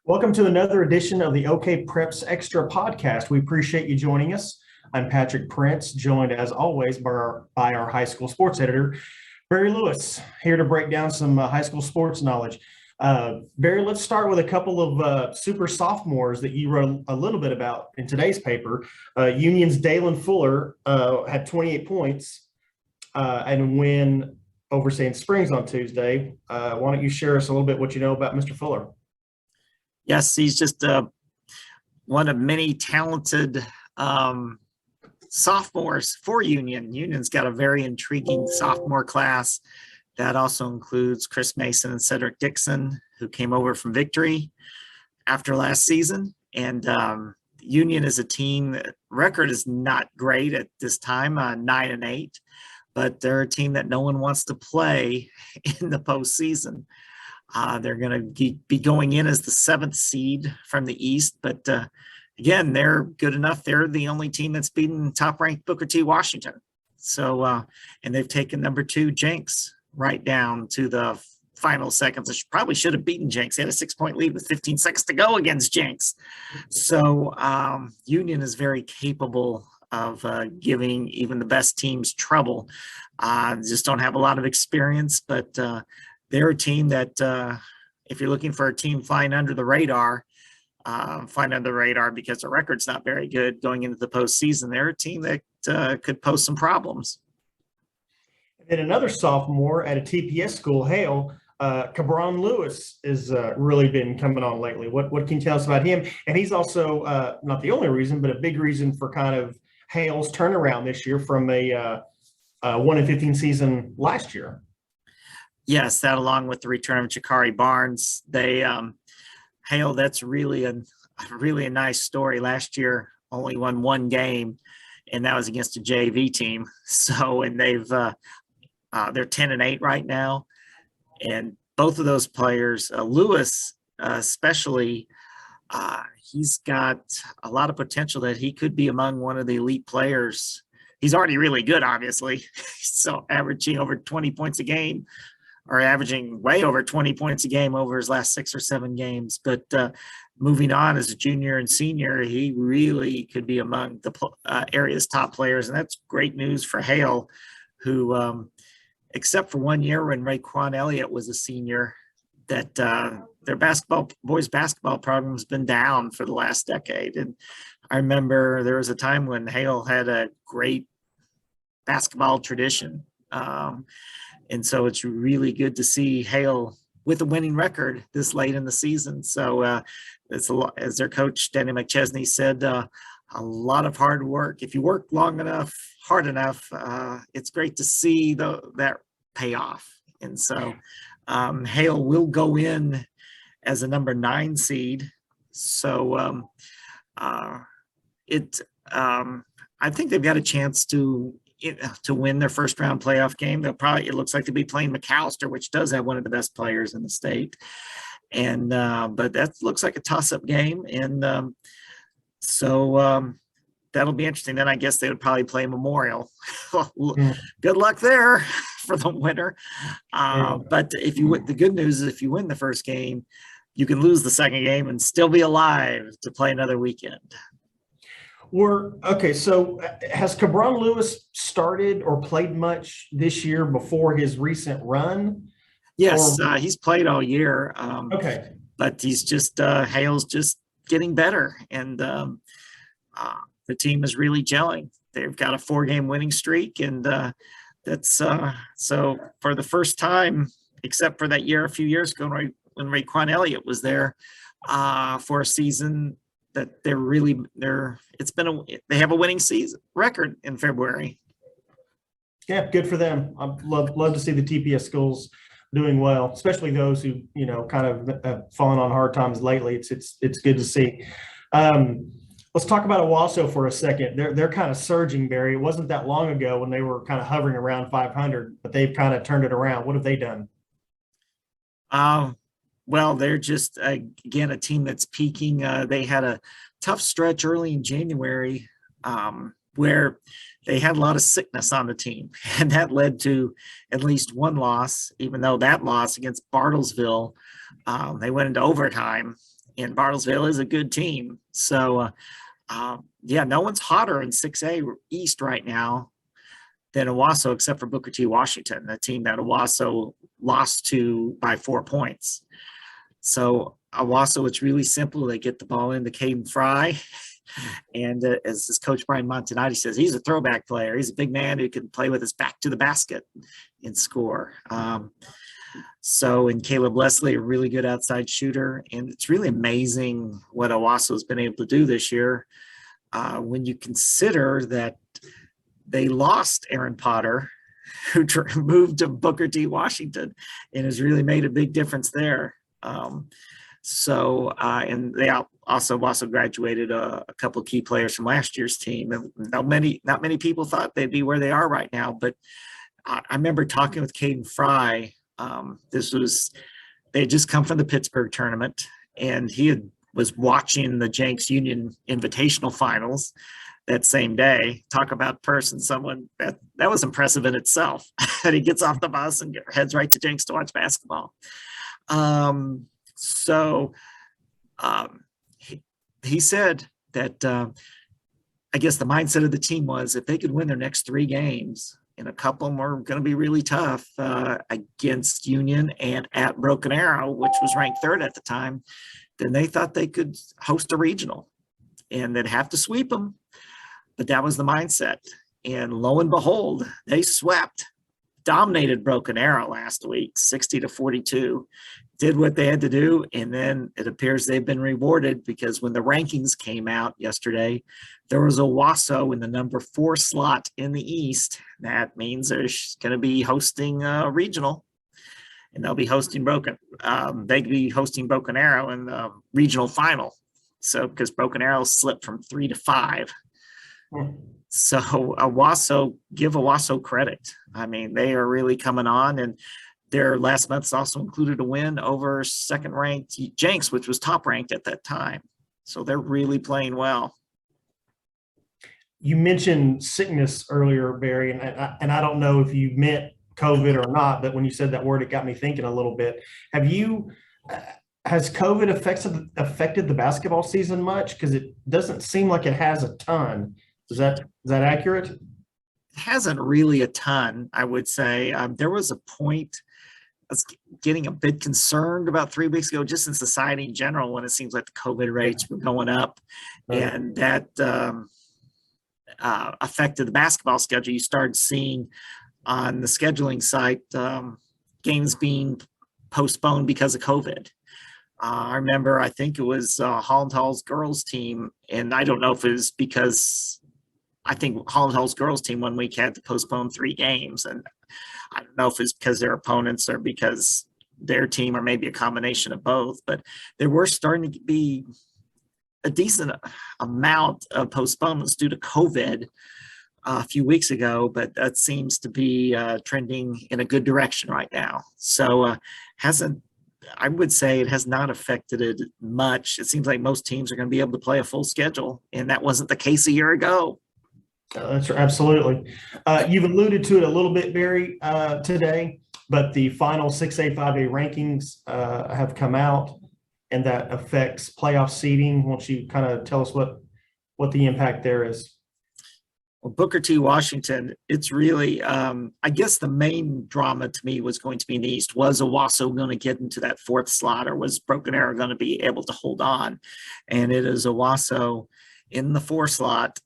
Welcome to another edition of the OK Preps Extra podcast. We appreciate you joining us. I'm Patrick Prince, joined as always by our high school sports editor, Barry Lewis, here to break down some high school sports knowledge. Barry, let's start with a couple of super sophomores that you wrote a little bit about in today's paper. Union's Dalen Fuller had 28 points and a win over Sand Springs on Tuesday. Why don't you share us a little bit what you know about Mr. Fuller? Yes, he's just one of many talented sophomores for Union. Union's got a very intriguing sophomore class. That also includes Chris Mason and Cedric Dixon, who came over from Victory after last season. And Union is a team that record is not great at this time, 9-8, but they're a team that no one wants to play in the postseason. They're going to be going in as the 7th seed from the East, but again, they're good enough. They're the only team that's beaten top-ranked Booker T. Washington. So, and they've taken number 2 Jenks right down to the final seconds. They probably should have beaten Jenks. They had a 6-point lead with 15 seconds to go against Jenks. So, Union is very capable of giving even the best teams trouble. Just don't have a lot of experience, but they're a team that if you're looking for a team flying under the radar because the record's not very good going into the postseason, they're a team that could pose some problems. And another sophomore at a TPS school, Hale, Kabron Lewis has really been coming on lately. What can you tell us about him? And he's also not the only reason, but a big reason for kind of Hale's turnaround this year from a 1-15 season last year. Yes, that along with the return of Jakari Barnes, they Hale. That's really a nice story. Last year, only won 1 game, and that was against a JV team. So, and they're 10-8 right now, and both of those players, Lewis especially, he's got a lot of potential that he could be among one of the elite players. He's already really good, obviously. So averaging over 20 points a game, or averaging way over 20 points a game over his last 6 or 7 games. But moving on as a junior and senior, he really could be among the area's top players. And that's great news for Hale, who, except for 1 year when Raekwon Elliott was a senior, that their boys basketball program has been down for the last decade. And I remember there was a time when Hale had a great basketball tradition. And so it's really good to see Hale with a winning record this late in the season. So it's a lot, as their coach, Danny McChesney, said, a lot of hard work. If you work long enough, hard enough, it's great to see that pay off. And so Hale will go in as a number 9 seed. So I think they've got a chance to win their first round playoff game. It looks like they'll be playing McAllister, which does have one of the best players in the state. And, but that looks like a toss up game. And so that'll be interesting. Then I guess they would probably play Memorial. Good luck there for the winner. But the good news is if you win the first game, you can lose the second game and still be alive to play another weekend. So has Kabron Lewis started or played much this year before his recent run? Yes, he's played all year. But he's just Hale's just getting better, and the team is really gelling. They've got a 4-game winning streak, and that's so for the first time, except for that year a few years ago when Raekwon Elliott was there for a season, that they have a winning season record in February. Yeah, good for them. I'd love to see the TPS schools doing well, especially those who kind of have fallen on hard times lately. It's good to see. Let's talk about Owasso for a second. They're kind of surging, Barry. It wasn't that long ago when they were kind of hovering around 500, but they've kind of turned it around. What have they done? Well, they're just, again, a team that's peaking. They had a tough stretch early in January where they had a lot of sickness on the team, and that led to at least one loss, even though that loss against Bartlesville, they went into overtime and Bartlesville is a good team. So, yeah, no one's hotter in 6A East right now than Owasso, except for Booker T. Washington, the team that Owasso lost to by 4 points. So Owasso, it's really simple. They get the ball into Caden Fry. And as his coach Brian Montanati says, he's a throwback player. He's a big man who can play with his back to the basket and score. And Caleb Leslie, a really good outside shooter. And it's really amazing what Owasso has been able to do this year when you consider that they lost Aaron Potter, who moved to Booker T. Washington, and has really made a big difference there. And they also graduated a couple of key players from last year's team. And not many people thought they'd be where they are right now. But I remember talking with Caden Fry. They had just come from the Pittsburgh tournament, and he was watching the Jenks Union Invitational Finals that same day. Talk about someone that was impressive in itself. And he gets off the bus and heads right to Jenks to watch basketball. He said that I guess the mindset of the team was if they could win their next 3 games, and a couple of them were going to be really tough against Union and at Broken Arrow, which was ranked 3rd at the time, then they thought they could host a regional and they'd have to sweep them. But that was the mindset. And lo and behold, they dominated Broken Arrow last week, 60-42, did what they had to do. And then it appears they've been rewarded, because when the rankings came out yesterday, there was Owasso in the number 4 slot in the East. That means they're going to be hosting a regional, and they'll be hosting Broken Arrow in the regional final. So, because Broken Arrow slipped from 3 to 5. So give Owasso credit. I mean, they are really coming on, and their last month's also included a win over second-ranked Jenks, which was top-ranked at that time. So they're really playing well. You mentioned sickness earlier, Barry, and I don't know if you meant COVID or not, but when you said that word, it got me thinking a little bit. Has COVID affected the basketball season much? Because it doesn't seem like it has a ton. Is that accurate? It hasn't really a ton, I would say. There was a point I was getting a bit concerned about 3 weeks ago, just in society in general, when it seems like the COVID rates were going up, and that affected the basketball schedule. You started seeing on the scheduling site games being postponed because of COVID. I remember, I think it was Holland Hall's girls team, and I don't know if it was because I think Holland Hall's girls team 1 week had to postpone 3 games. And I don't know if it's because their opponents or because their team, or maybe a combination of both, but there were starting to be a decent amount of postponements due to COVID a few weeks ago, but that seems to be trending in a good direction right now. So I would say it has not affected it much. It seems like most teams are going to be able to play a full schedule, and that wasn't the case a year ago. That's right, absolutely. You've alluded to it a little bit, Barry, today, but the final 6A, 5A rankings have come out, and that affects playoff seeding. Won't you kind of tell us what the impact there is? Well, Booker T. Washington, it's really, I guess the main drama to me was going to be in the East. Was Owasso going to get into that 4th slot, or was Broken Arrow going to be able to hold on? And it is Owasso in the 4 slot.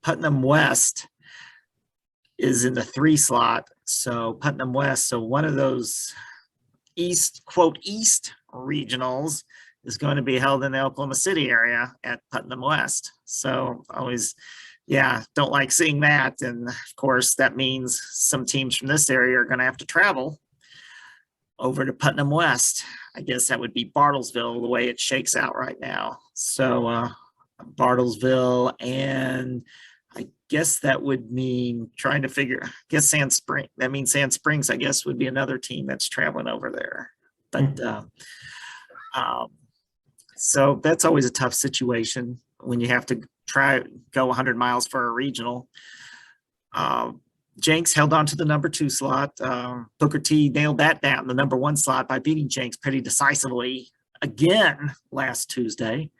Putnam West is in the 3 slot. So Putnam West, so one of those East regionals is going to be held in the Oklahoma City area at Putnam West. So always, don't like seeing that. And of course, that means some teams from this area are going to have to travel over to Putnam West. I guess that would be Bartlesville, the way it shakes out right now. So Bartlesville, and I guess that would mean trying to figure, Sand Springs. That means Sand Springs, I guess, would be another team that's traveling over there. But so that's always a tough situation when you have to go 100 miles for a regional. Jenks held on to the number 2 slot. Booker T nailed that down, the number 1 slot, by beating Jenks pretty decisively again last Tuesday.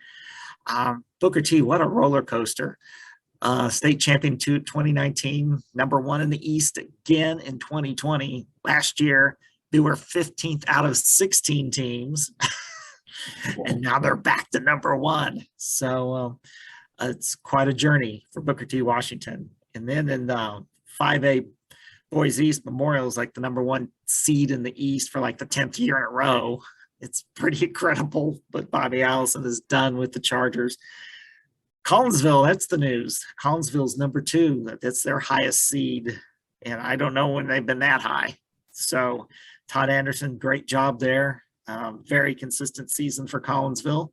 Booker T, what a roller coaster. State champion 2019, number one in the East again in 2020. Last year, they were 15th out of 16 teams, and now they're back to number one. So it's quite a journey for Booker T, Washington. And then in 5A Boys East, Memorial is like the number one seed in the East for like the 10th year in a row. It's pretty incredible what Bobby Allison has done with the Chargers. Collinsville, that's the news. Collinsville's number two. That's their highest seed. And I don't know when they've been that high. So Todd Anderson, great job there. Very consistent season for Collinsville.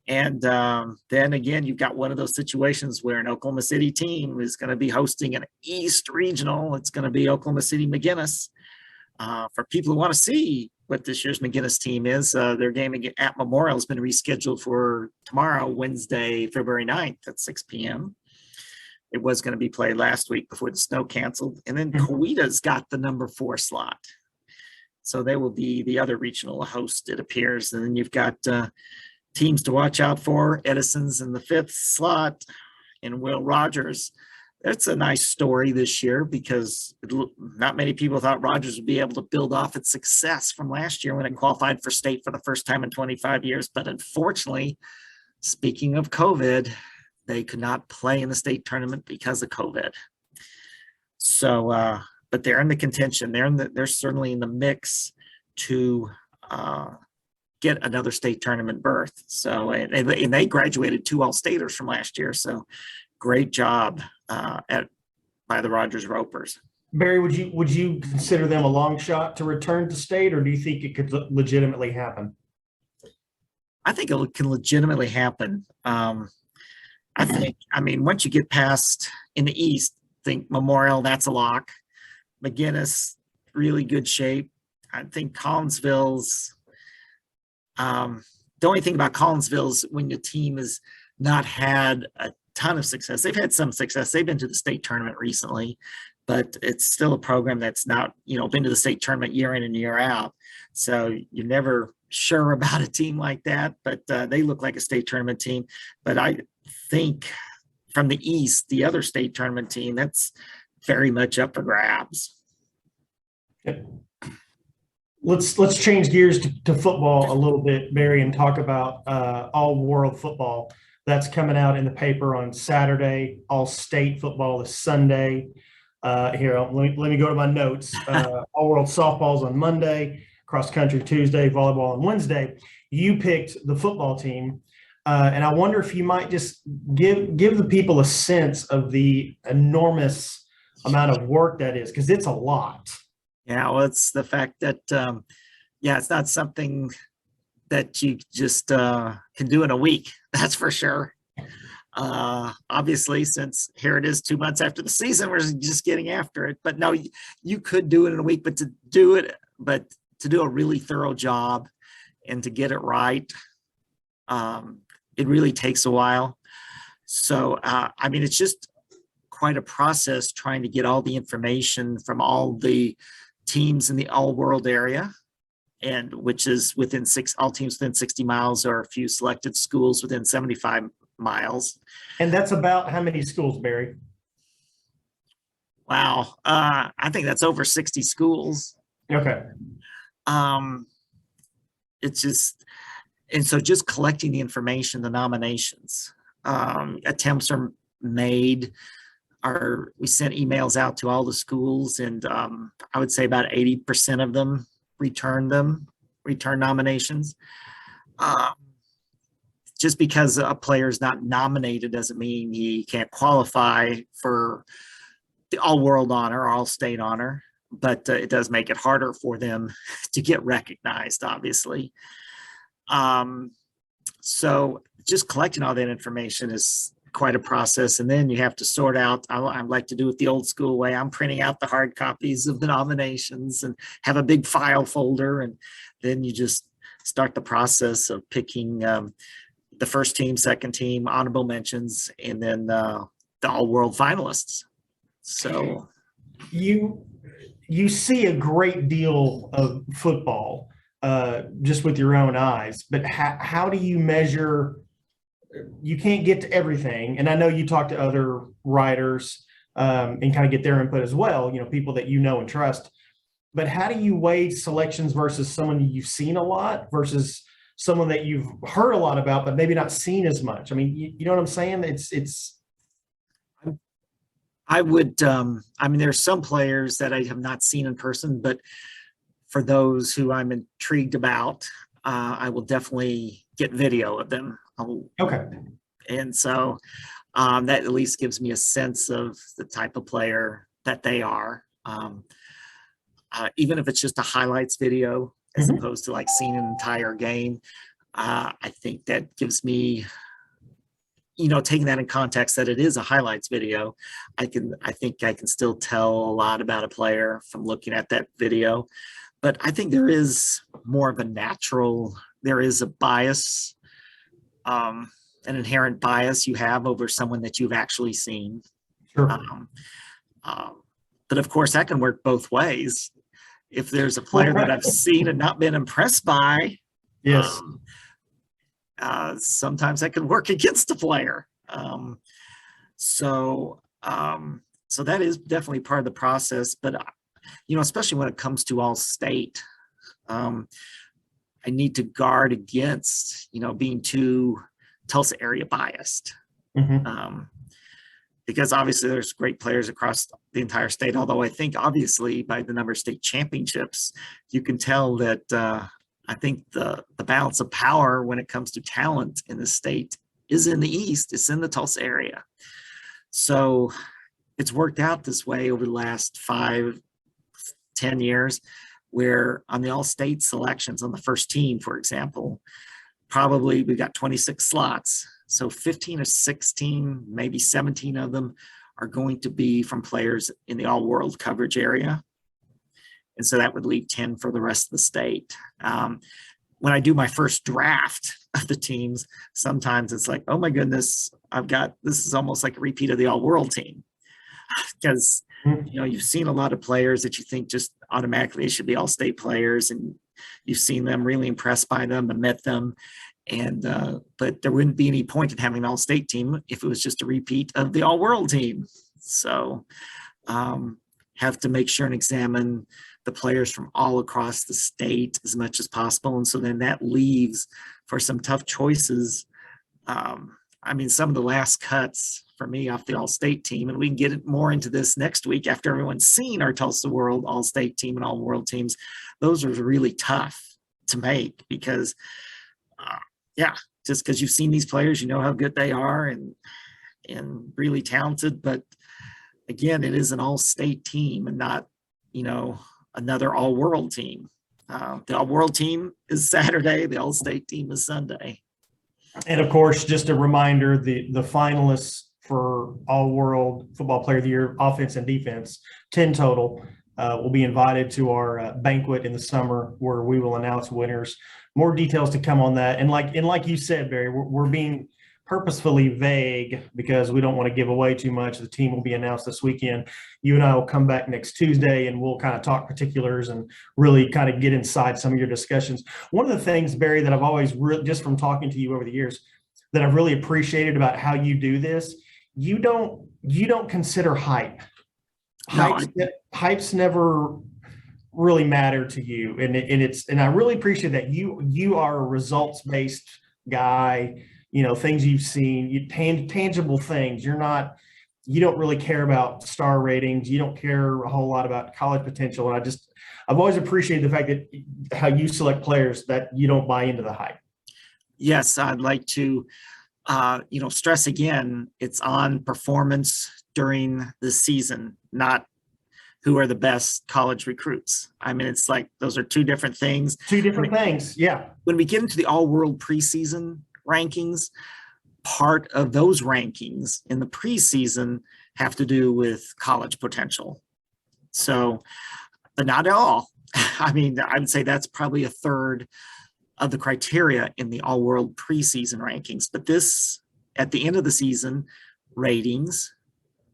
And then again, you've got one of those situations where an Oklahoma City team is going to be hosting an East Regional. It's going to be Oklahoma City McGinnis. For people who want to see what this year's McGinnis team is, their game at Memorial has been rescheduled for tomorrow, Wednesday, February 9th at 6 p.m. It was going to be played last week before the snow canceled. And then Coweta's got the number 4 slot. So they will be the other regional host, it appears. And then you've got teams to watch out for. Edison's in the 5th slot, and Will Rogers. That's a nice story this year because not many people thought Rogers would be able to build off its success from last year when it qualified for state for the first time in 25 years. But unfortunately, speaking of COVID, they could not play in the state tournament because of COVID. So, but they're in the contention. They're certainly in the mix to get another state tournament berth. So, and they graduated 2 All-Staters from last year. So, great job by the Rogers Ropers. Barry, would you consider them a long shot to return to state, or do you think it could legitimately happen? I think it can legitimately happen. I mean, once you get past in the East, think Memorial, that's a lock. McGinnis, really good shape. I think Collinsville's, the only thing about Collinsville is when your team has not had a ton of success. They've had some success. They've been to the state tournament recently, but it's still a program that's not, been to the state tournament year in and year out. So you're never sure about a team like that, but they look like a state tournament team. But I think from the East, the other state tournament team, that's very much up for grabs. Yep. Let's change gears to football a little bit, Barry, and talk about AllWorld Football. That's coming out in the paper on Saturday. AllState Football is Sunday. Here, let me go to my notes. AllWorld Softball's on Monday, cross country Tuesday, volleyball on Wednesday. You picked the football team, and I wonder if you might just give the people a sense of the enormous amount of work that is, because it's a lot. Yeah, well, it's the fact that, it's not something that you just can do in a week. That's for sure. Obviously, since here it is 2 months after the season, we're just getting after it. But no, you could do it in a week, but to do a really thorough job and to get it right, it really takes a while. So, it's just quite a process trying to get all the information from all the teams in the AllWorld area, and which is within all teams within 60 miles or a few selected schools within 75 miles. And that's about how many schools, Barry? Wow. I think that's over 60 schools. Okay. It's just, and so just collecting the information, the nominations, attempts are made. We sent emails out to all the schools, and I would say about 80% of them return nominations. Just because a player is not nominated doesn't mean he can't qualify for the all-world honor or all-state honor, but it does make it harder for them to get recognized, obviously. So just collecting all that information is quite a process, and then you have to sort out. I like to do it the old school way. I'm printing out the hard copies of the nominations and have a big file folder, and then you just start the process of picking the first team, second team, honorable mentions, and then the all-world finalists. So you see a great deal of football just with your own eyes. But how do you measure? You can't get to everything, and I know you talk to other writers and kind of get their input as well. People that you know and trust. But how do you weigh selections versus someone you've seen a lot versus someone that you've heard a lot about, but maybe not seen as much? I mean, you know what I'm saying? I would, I mean, there's some players that I have not seen in person, but for those who I'm intrigued about, I will definitely get video of them. Okay. And so that at least gives me a sense of the type of player that they are. Even if it's just a highlights video, as opposed to like seeing an entire game, I think that gives me, taking that in context that it is a highlights video, I think I can still tell a lot about a player from looking at that video. But I think there is more of there is a bias, an inherent bias you have over someone that you've actually seen. Sure. But of course, that can work both ways. If there's a player that I've seen and not been impressed by, yes, sometimes that can work against the player. So that is definitely part of the process. But especially when it comes to AllState, I need to guard against being too Tulsa area biased. Because obviously there's great players across the entire state, although I think obviously by the number of state championships, you can tell that I think the balance of power when it comes to talent in the state is in the East, it's in the Tulsa area. So it's worked out this way over the last 5-10 years, where on the all-state selections on the first team, for example, probably we got 26 slots. So 15 or 16, maybe 17 of them are going to be from players in the all-world coverage area. And so that would leave 10 for the rest of the state. When I do my first draft of the teams, sometimes it's like, oh my goodness, this is almost like a repeat of the all-world team. Because, you've seen a lot of players that you think just automatically should be all-state players, and you've seen them, really impressed by them and met them. And but there wouldn't be any point in having an all-state team if it was just a repeat of the all-world team. So have to make sure and examine the players from all across the state as much as possible. And so then that leaves for some tough choices. I mean, some of the last cuts for me off the all-state team, and we can get more into this next week after everyone's seen our Tulsa World all-state team and all-world teams. Those are really tough to make because just because you've seen these players, you know how good they are and really talented. But again, it is an all-state team and not, another all-world team. The all-world team is Saturday. The all-state team is Sunday. And of course, just a reminder, the finalists for All-World Football Player of the Year, offense and defense, 10 total, will be invited to our banquet in the summer where we will announce winners. More details to come on that. And like you said, Barry, we're being purposefully vague because we don't want to give away too much. The team will be announced this weekend. You and I will come back next Tuesday and we'll kind of talk particulars and really kind of get inside some of your discussions. One of the things, Barry, that I've always just from talking to you over the years that I've really appreciated about how you do this, you don't consider hype. Hype's never really matter to you, and I really appreciate that you are a results-based guy. Things you've seen, tangible things. You don't really care about star ratings. You don't care a whole lot about college potential. And I've always appreciated the fact that how you select players, that you don't buy into the hype. Yes, I'd like to stress again, it's on performance during the season, not who are the best college recruits. I mean, it's like those are two different things. Two different things, yeah. When we get into the all-world preseason rankings, part of those rankings in the preseason have to do with college potential. So, but not at all. I mean, I would say that's probably a third of the criteria in the all-world preseason rankings. But this, at the end of the season, ratings,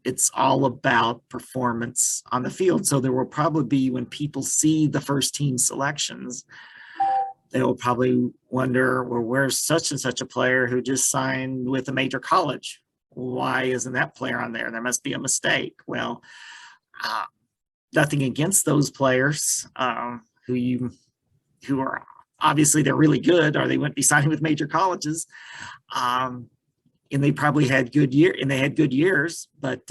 it's all about performance on the field. So there will probably be, when people see the first team selections, they will probably wonder, well, where's such and such a player who just signed with a major college? Why isn't that player on there? There must be a mistake. Well, nothing against those players who are obviously they're really good, or they wouldn't be signing with major colleges. And they probably had good years, but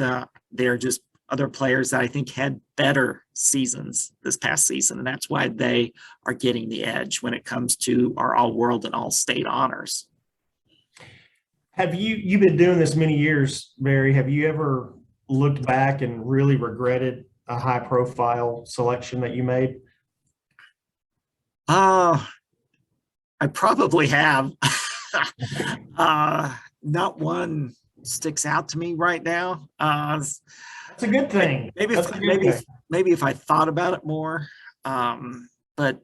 they're just other players that I think had better seasons this past season, and that's why they are getting the edge when it comes to our AllWorld and AllState honors. Have you've been doing this many years, Barry? Have you ever looked back and really regretted a high-profile selection that you made? I probably have. Not one sticks out to me right now. That's a good thing. Maybe if I thought about it more, but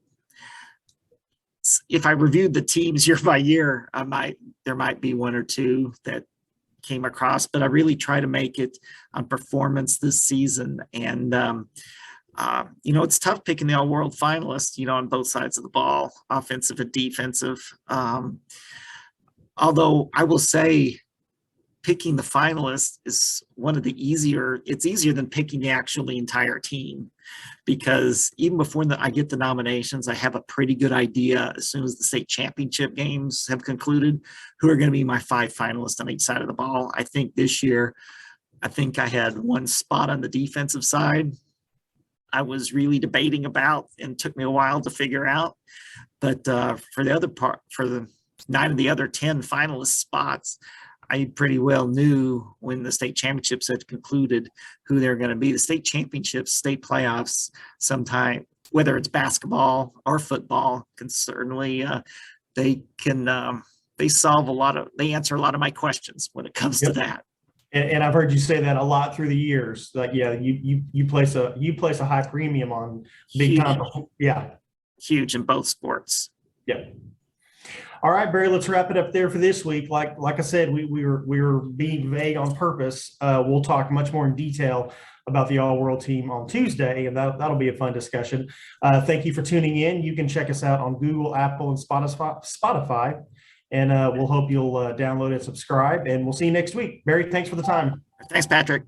if I reviewed the teams year by year, there might be one or two that came across. But I really try to make it on performance this season, and it's tough picking the AllWorld finalists, on both sides of the ball, offensive and defensive. Although I will say picking the finalists is it's easier than picking the entire team, because even before I get the nominations, I have a pretty good idea as soon as the state championship games have concluded who are going to be my 5 finalists on each side of the ball. I think this year, I had one spot on the defensive side I was really debating about and took me a while to figure out. But for the 9 of the other 10 finalist spots, I pretty well knew when the state championships had concluded who they're going to be. The state championships, state playoffs, sometime, whether it's basketball or football, can certainly they answer a lot of my questions when it comes to that. And I've heard you say that a lot through the years. Like, yeah, you place a high premium on big time. Yeah, huge in both sports. Yeah. All right, Barry, let's wrap it up there for this week. Like I said, we were being vague on purpose. We'll talk much more in detail about the AllWorld team on Tuesday, and that'll be a fun discussion. Thank you for tuning in. You can check us out on Google, Apple, and Spotify. And we'll hope you'll download and subscribe, and we'll see you next week. Barry, thanks for the time. Thanks, Patrick.